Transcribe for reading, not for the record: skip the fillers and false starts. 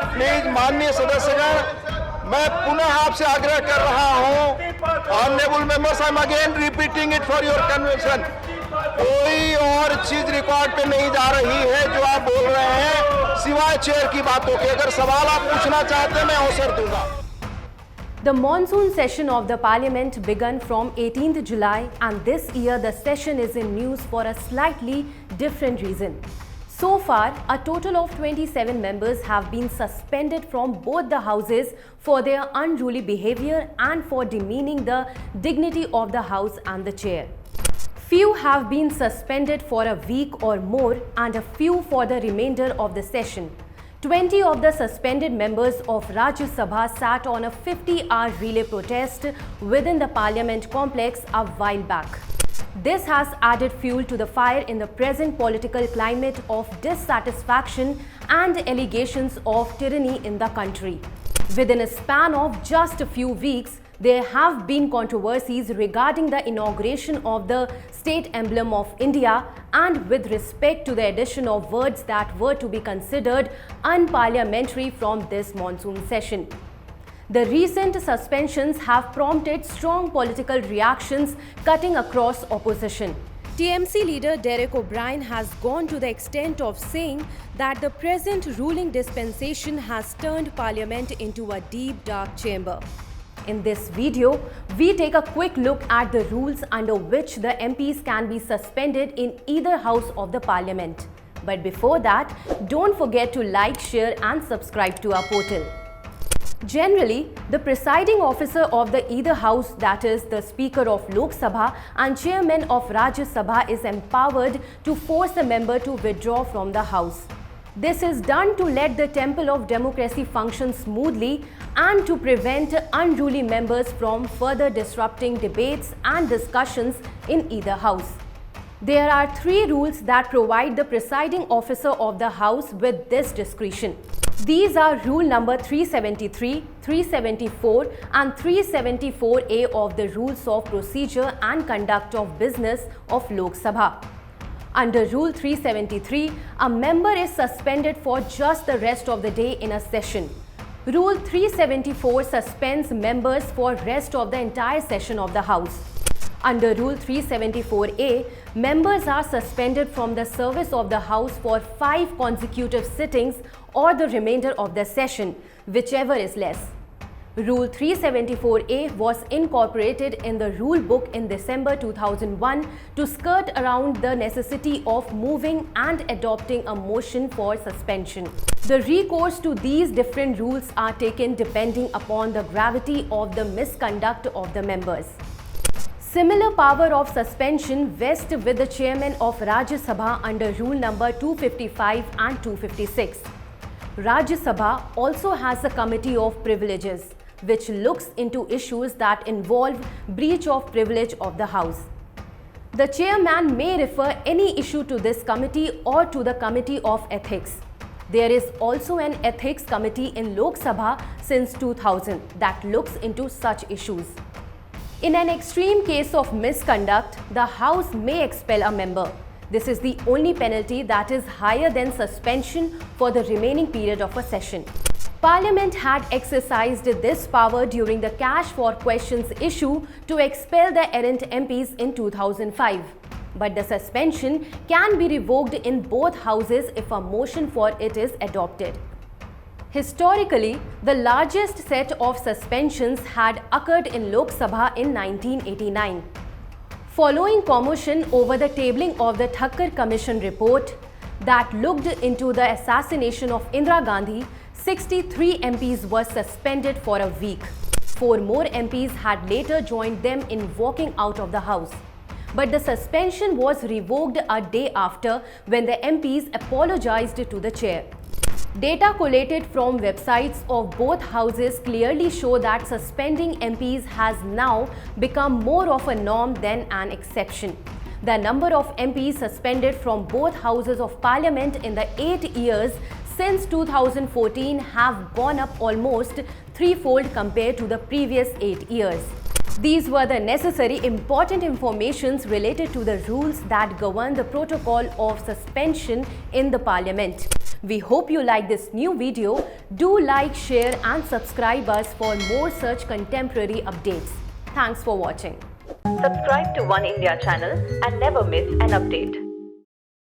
Please माननीय सदस्यगण, मैं पुनः आपसे आग्रह कर रहा हूं, honourable members, I am again repeating it for your convention, कोई और चीज रिकॉर्ड पे नहीं जा रही है जो आप बोल रहे हैं सिवाय चेयर की बातों के। अगर सवाल आप पूछना चाहते हैं मैं अवसर दूंगा। The monsoon session of the Parliament began from 18th July, and this year the session is in news for a slightly different reason. So far, a total of 27 members have been suspended from both the houses for their unruly behavior and for demeaning the dignity of the House and the chair. Few have been suspended for a week or more, and a few for the remainder of the session. 20 of the suspended members of Rajya Sabha sat on a 50-hour relay protest within the Parliament complex a while back. This has added fuel to the fire in the present political climate of dissatisfaction and allegations of tyranny in the country. Within a span of just a few weeks, there have been controversies regarding the inauguration of the state emblem of India and with respect to the addition of words that were to be considered unparliamentary from this monsoon session. The recent suspensions have prompted strong political reactions cutting across opposition. TMC leader Derek O'Brien has gone to the extent of saying that the present ruling dispensation has turned Parliament into a deep dark chamber. In this video, we take a quick look at the rules under which the MPs can be suspended in either house of the Parliament. But before that, don't forget to like, share and subscribe to our portal. Generally, the presiding officer of the either house, that is the Speaker of Lok Sabha and Chairman of Rajya Sabha, is empowered to force a member to withdraw from the house. This is done to let the temple of democracy function smoothly and to prevent unruly members from further disrupting debates and discussions in either house. There are 3 rules that provide the presiding officer of the house with this discretion. These are rule number 373, 374 and 374A of the Rules of Procedure and Conduct of Business of Lok Sabha. Under Rule 373, a member is suspended for just the rest of the day in a session. Rule 374 suspends members for rest of the entire session of the House. Under Rule 374A, members are suspended from the service of the House for 5 consecutive sittings or the remainder of the session, whichever is less. Rule 374A was incorporated in the rule book in December 2001 to skirt around the necessity of moving and adopting a motion for suspension. The recourse to these different rules are taken depending upon the gravity of the misconduct of the members. Similar power of suspension vests with the chairman of Rajya Sabha under rule number 255 and 256. Rajya Sabha also has a committee of privileges, which looks into issues that involve breach of privilege of the House. The chairman may refer any issue to this committee or to the Committee of Ethics. There is also an Ethics Committee in Lok Sabha since 2000 that looks into such issues. In an extreme case of misconduct, the House may expel a member. This is the only penalty that is higher than suspension for the remaining period of a session. Parliament had exercised this power during the cash for questions issue to expel the errant MPs in 2005. But the suspension can be revoked in both houses if a motion for it is adopted. Historically, the largest set of suspensions had occurred in Lok Sabha in 1989. Following commotion over the tabling of the Thakkar Commission report that looked into the assassination of Indira Gandhi, 63 MPs were suspended for a week. 4 more MPs had later joined them in walking out of the House. But the suspension was revoked a day after when the MPs apologized to the chair. Data collated from websites of both houses clearly show that suspending MPs has now become more of a norm than an exception. The number of MPs suspended from both houses of Parliament in the 8 years since 2014 have gone up almost 3-fold compared to the previous 8 years. These were the necessary important informations related to the rules that govern the protocol of suspension in the Parliament. We hope you like this new video. Do like, share and subscribe us for more such contemporary updates. Thanks for watching. Subscribe to Oneindia channel and never miss an update.